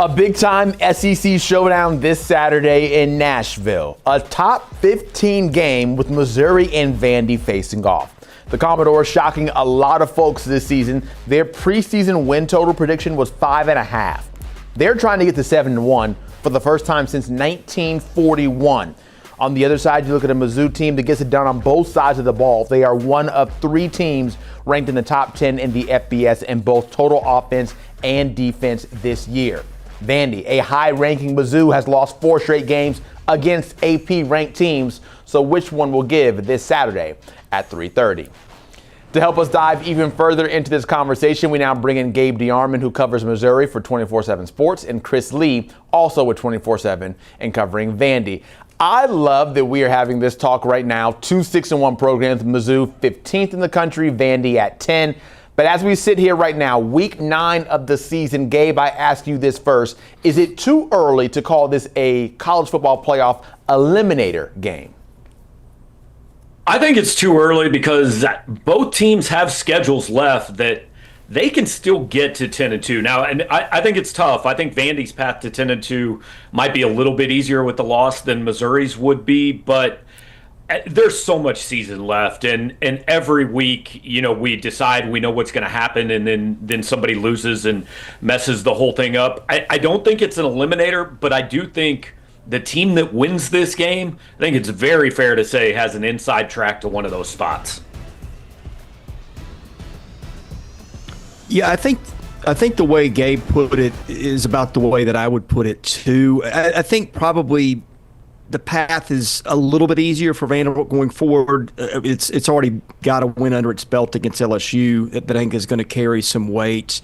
A big-time SEC showdown this Saturday in Nashville. A top 15 game with Missouri and Vandy facing off. The Commodores shocking a lot of folks this season. Their preseason win total prediction was 5.5. They're trying to get to 7-1 for the first time since 1941. On the other side, you look at a Mizzou team that gets it done on both sides of the ball. They are one of 3 teams ranked in the top 10 in the FBS in both total offense and defense this year. Vandy, a high-ranking Mizzou, has lost 4 straight games against AP-ranked teams. So which one will give this Saturday at 3:30? To help us dive even further into this conversation, we now bring in Gabe Dearmond, who covers Missouri for 24/7 Sports, and Chris Lee, also with 24/7 and covering Vandy. I love that we are having this talk right now. 2 6-1 programs, Mizzou 15th in the country, Vandy at 10. But as we sit here right now, week 9 of the season, Gabe, I ask you this first. Is it too early to call this a college football playoff eliminator game? I think it's too early because both teams have schedules left that they can still get to 10-2. Now, and I think it's tough. I think Vandy's path to 10-2 might be a little bit easier with the loss than Missouri's would be, but there's so much season left, and every week, we decide we know what's going to happen, and then somebody loses and messes the whole thing up. I don't think it's an eliminator, but I do think the team that wins this game, I think it's very fair to say, has an inside track to one of those spots. Yeah, I think the way Gabe put it is about the way that I would put it too. I think probably the path is a little bit easier for Vanderbilt going forward. It's already got a win under its belt against LSU that I think is going to carry some weight.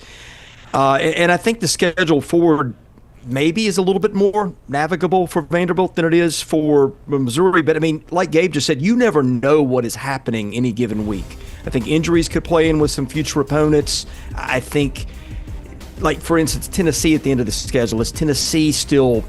And I think the schedule forward maybe is a little bit more navigable for Vanderbilt than it is for Missouri. But, I mean, like Gabe just said, you never know what is happening any given week. I think injuries could play in with some future opponents. I think, like, for instance, Tennessee at the end of the schedule. Is Tennessee still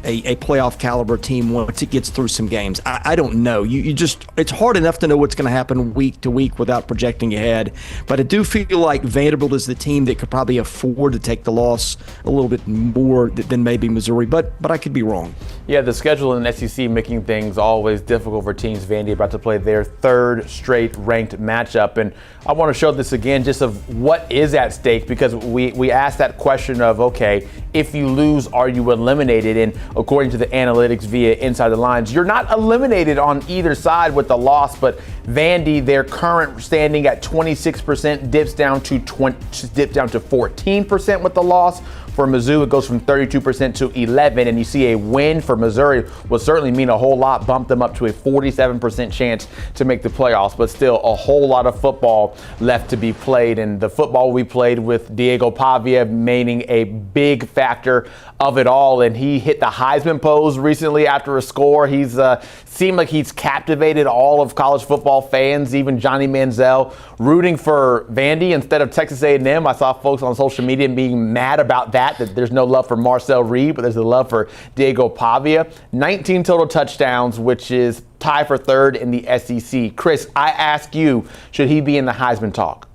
a playoff caliber team once it gets through some games? I don't know. You just, it's hard enough to know what's going to happen week to week without projecting ahead. But I do feel like Vanderbilt is the team that could probably afford to take the loss a little bit more than maybe Missouri. But I could be wrong. Yeah, the schedule in the SEC making things always difficult for teams. Vandy about to play their 3rd straight ranked matchup. And I want to show this again just of what is at stake, because we asked that question of, okay, if you lose, are you eliminated? And according to the analytics via Inside the Lines, you're not eliminated on either side with the loss, but Vandy, their current standing at 26%, dips down to 14% with the loss. For Mizzou, it goes from 32% to 11%, and you see a win for Missouri will certainly mean a whole lot, bump them up to a 47% chance to make the playoffs, but still a whole lot of football left to be played, and the football we played with Diego Pavia remaining a big factor of it all, and he hit the Heisman pose recently after a score. He's seemed like he's captivated all of college football fans, even Johnny Manziel, rooting for Vandy instead of Texas A&M. I saw folks on social media being mad about that there's no love for Marcel Reed, but there's a love for Diego Pavia. 19 total touchdowns, which is tied for 3rd in the SEC. Chris, I ask you, should he be in the Heisman talk?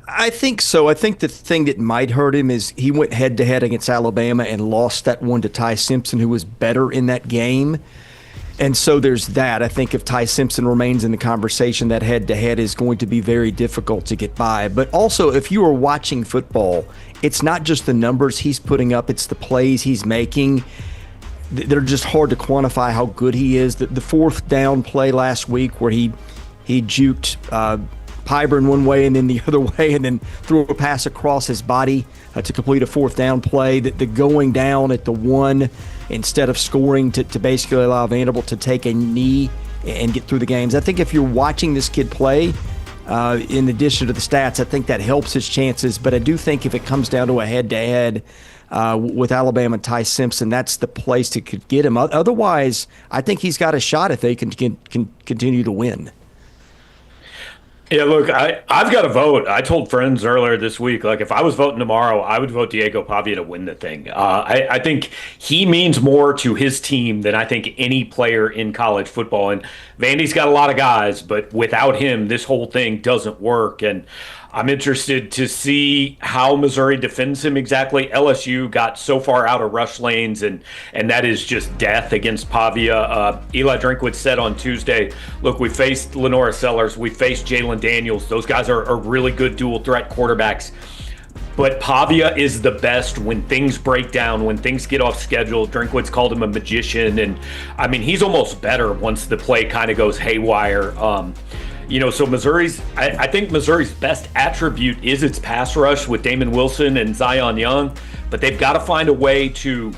I think so. I think the thing that might hurt him is he went head-to-head against Alabama and lost that one to Ty Simpson, who was better in that game. And so there's that. I think if Ty Simpson remains in the conversation, that head-to-head is going to be very difficult to get by. But also, if you are watching football, it's not just the numbers he's putting up, it's the plays he's making. They're just hard to quantify how good he is. The 4th down play last week where he juked Pyburn one way and then the other way and then threw a pass across his body to complete a 4th down play. The going down at the 1 instead of scoring to basically allow Vanderbilt to take a knee and get through the games. I think if you're watching this kid play, in addition to the stats, I think that helps his chances. But I do think if it comes down to a head-to-head with Alabama and Ty Simpson, that's the place to get him. Otherwise, I think he's got a shot if they can continue to win. Yeah, look, I've got to vote. I told friends earlier this week, like, if I was voting tomorrow, I would vote Diego Pavia to win the thing. I think he means more to his team than I think any player in college football. And Vandy's got a lot of guys, but without him, this whole thing doesn't work. And I'm interested to see how Missouri defends him exactly. LSU got so far out of rush lanes, and that is just death against Pavia. Eli Drinkwitz said on Tuesday, look, we faced Lenora Sellers, we faced Jalen Daniels. Those guys are really good dual threat quarterbacks. But Pavia is the best when things break down, when things get off schedule. Drinkwitz called him a magician, and I mean, he's almost better once the play kind of goes haywire. So I think Missouri's best attribute is its pass rush with Damon Wilson and Zion Young, but they've got to find a way to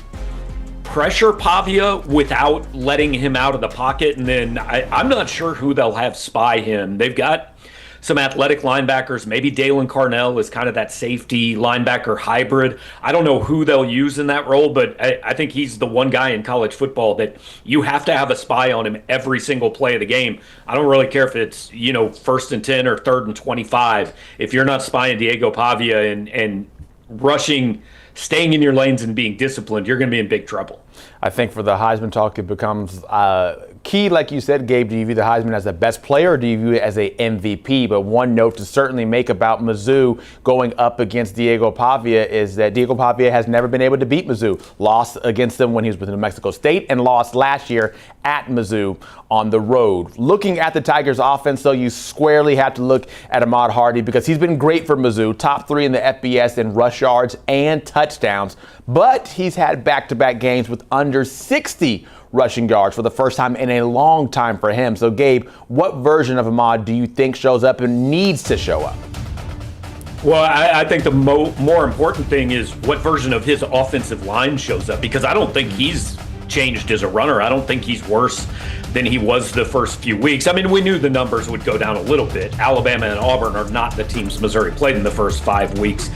pressure Pavia without letting him out of the pocket. And then I'm not sure who they'll have spy him. They've got some athletic linebackers. Maybe Dalen Carnell is kind of that safety linebacker hybrid. I don't know who they'll use in that role, but I think he's the one guy in college football that you have to have a spy on him every single play of the game. I don't really care if it's, 1st and 10 or 3rd and 25. If you're not spying Diego Pavia and rushing, staying in your lanes and being disciplined, you're going to be in big trouble. I think for the Heisman talk, it becomes key, like you said, Gabe. Do you view the Heisman as the best player, or do you view it as a MVP? But one note to certainly make about Mizzou going up against Diego Pavia is that Diego Pavia has never been able to beat Mizzou. Lost against them when he was with New Mexico State, and lost last year at Mizzou on the road. Looking at the Tigers' offense, though, you squarely have to look at Ahmad Hardy because he's been great for Mizzou, top 3 in the FBS in rush yards and touchdowns. But he's had back-to-back games with under 60 rushing yards for the first time in a long time for him. So, Gabe, what version of Ahmad do you think shows up and needs to show up? Well, I think the more important thing is what version of his offensive line shows up, because I don't think he's changed as a runner. I don't think he's worse than he was the first few weeks. I mean, we knew the numbers would go down a little bit. Alabama and Auburn are not the teams Missouri played in the first 5 weeks,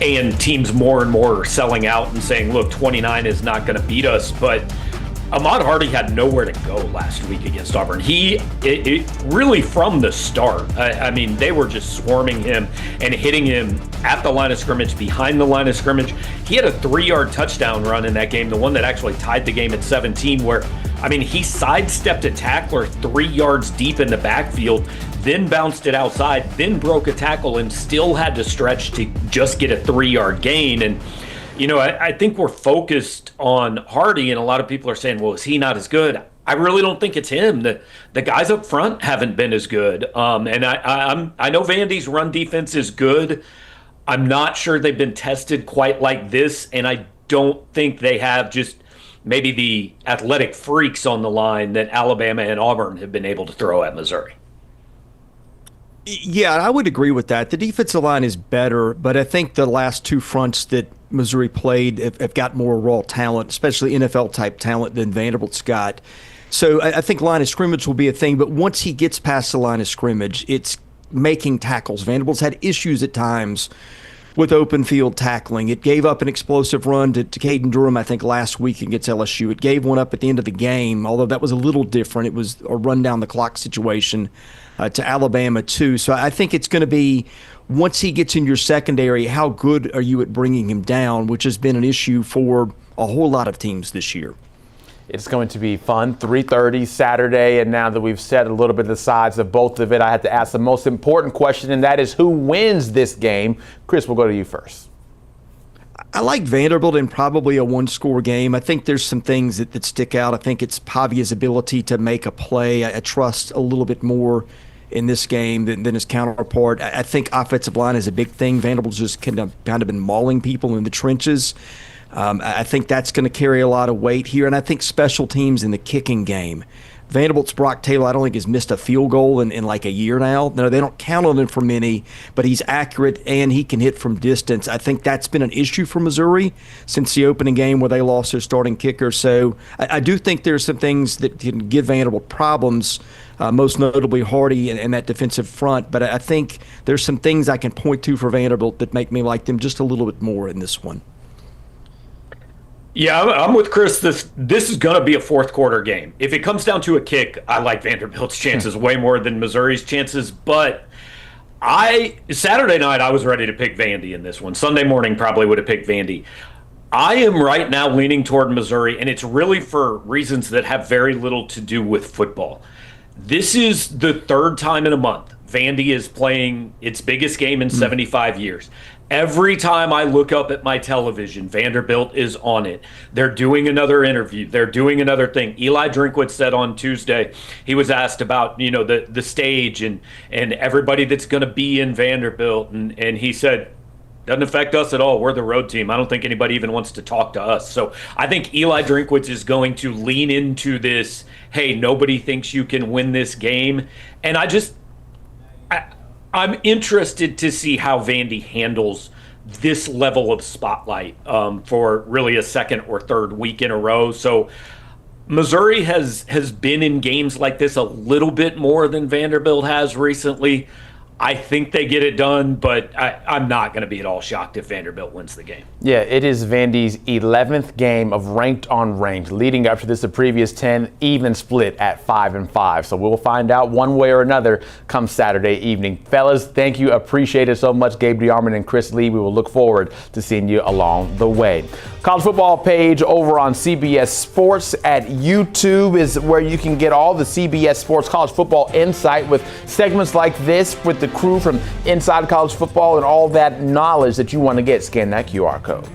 and teams more and more are selling out and saying, look, 29 is not going to beat us. But Ahmad Hardy had nowhere to go last week against Auburn. It really from the start, I mean, they were just swarming him and hitting him at the line of scrimmage, behind the line of scrimmage. He had a 3-yard touchdown run in that game, the one that actually tied the game at 17, where, I mean, he sidestepped a tackler 3 yards deep in the backfield, then bounced it outside, then broke a tackle, and still had to stretch to just get a 3-yard gain. And I think we're focused on Hardy, and a lot of people are saying, well, is he not as good? I really don't think it's him. The guys up front haven't been as good. And I know Vandy's run defense is good. I'm not sure they've been tested quite like this, and I don't think they have just maybe the athletic freaks on the line that Alabama and Auburn have been able to throw at Missouri. Yeah, I would agree with that. The defensive line is better, but I think the last 2 fronts that Missouri played have got more raw talent, especially NFL-type talent than Vanderbilt's got. So I think line of scrimmage will be a thing, but once he gets past the line of scrimmage, it's making tackles. Vanderbilt's had issues at times with open field tackling. It gave up an explosive run to Caden Durham, I think, last week against LSU. It gave one up at the end of the game, although that was a little different. It was a run down the clock situation to Alabama, too. So I think it's going to be, once he gets in your secondary, how good are you at bringing him down, which has been an issue for a whole lot of teams this year. It's going to be fun. 3:30 Saturday, and now that we've said a little bit of the sides of both of it, I have to ask the most important question, and that is who wins this game. Chris, we'll go to you first. I like Vanderbilt in probably a 1-score game. I think there's some things that stick out. I think it's Pavia's ability to make a play. I trust a little bit more in this game than his counterpart. I think offensive line is a big thing. Vanderbilt's just kind of been mauling people in the trenches. I think that's going to carry a lot of weight here. And I think special teams in the kicking game. Vanderbilt's Brock Taylor, I don't think, has missed a field goal in like a year now. No, they don't count on him for many, but he's accurate and he can hit from distance. I think that's been an issue for Missouri since the opening game where they lost their starting kicker. So I do think there's some things that can give Vanderbilt problems, most notably Hardy and that defensive front. But I think there's some things I can point to for Vanderbilt that make me like them just a little bit more in this one. Yeah, I'm with Chris. This is going to be a fourth quarter game. If it comes down to a kick, I like Vanderbilt's chances way more than Missouri's chances. But Saturday night, I was ready to pick Vandy in this one. Sunday morning, probably would have picked Vandy. I am right now leaning toward Missouri, and it's really for reasons that have very little to do with football. This is the third time in a month Vandy is playing its biggest game in 75 years. Every time I look up at my television, Vanderbilt is on it. They're doing another interview. They're doing another thing. Eli Drinkwitz said on Tuesday, he was asked about, the stage and everybody that's going to be in Vanderbilt. And he said, doesn't affect us at all. We're the road team. I don't think anybody even wants to talk to us. So I think Eli Drinkwitz is going to lean into this, hey, nobody thinks you can win this game. And I'm interested to see how Vandy handles this level of spotlight for really a second or third week in a row. So Missouri has been in games like this a little bit more than Vanderbilt has recently. I think they get it done, but I'm not going to be at all shocked if Vanderbilt wins the game. Yeah, it is Vandy's 11th game of ranked on ranked. Leading up to this, the previous 10 even split at 5-5. So we'll find out one way or another come Saturday evening. Fellas, thank you. Appreciate it so much. Gabe Dearmond and Chris Lee. We will look forward to seeing you along the way. College football page over on CBS Sports at YouTube is where you can get all the CBS Sports college football insight with segments like this with the crew from inside college football and all that knowledge that you want to get. Scan that QR code.